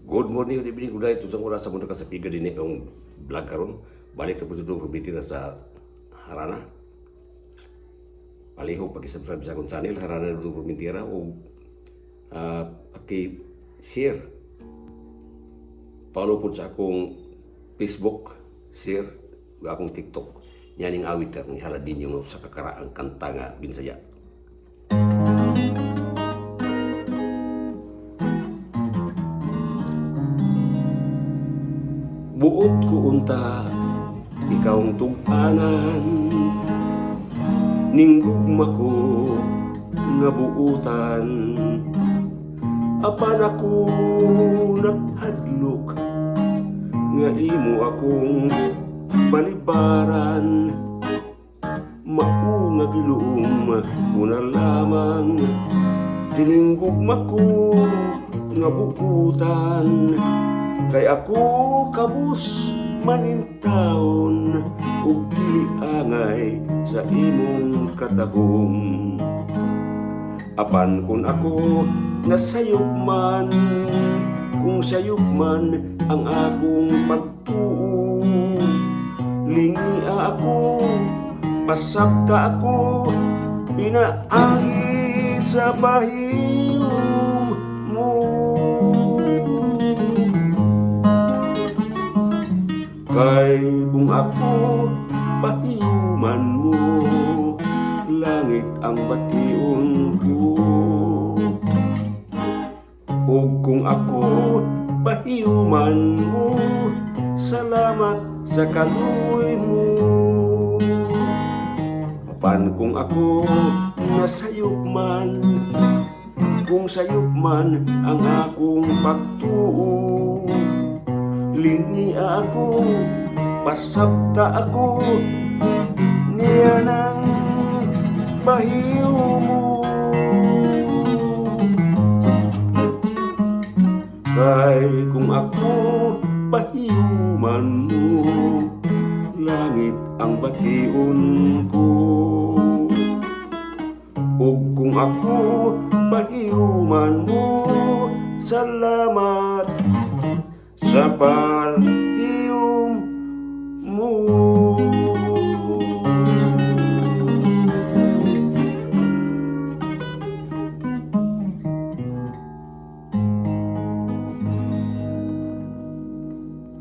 Good morning, good evening, good night. Tusang oras sa mundo ka sa piga din kong vlog karon. Balik na po sa itong na sa Harana. Palihog pag-subscribe sa akong channel, Harana Dudong Promentira o paki-share. Follow po sa akong Facebook, share, o akong TikTok. Yan yung awit ni Haladin yung sa kakaraang kanta nga Binsaya. Buot ko unta, ikaw ang tugpanan, ning gugma ko nga buutan. Apan ako naghadlok, nga imo akong balibaran. Mao nga giluom ko na lamang, kining gugma ko nga buutan. Kay ako kabus manintawon ug dili angay sa imong katagong. Apan kun ako nasayop man, kung sayop man ang akong pagtuo, lingi ako, pasabta ako, pinaagi sa bahiyong mo. Kay kung ako pahiuman mo, langit ang bation ko. O kung ako pahiuman mo, salamat sa kaluoy mo. Apan kung ako nasayop man, kung sayop man ang akong pagtuo, lingi ako, pasabta ako, niya ng bahiyo mo. Kay kung ako pahiuman mo, langit ang bation ko. O kung ako pahiuman mo, salamat sa pahiyom mo.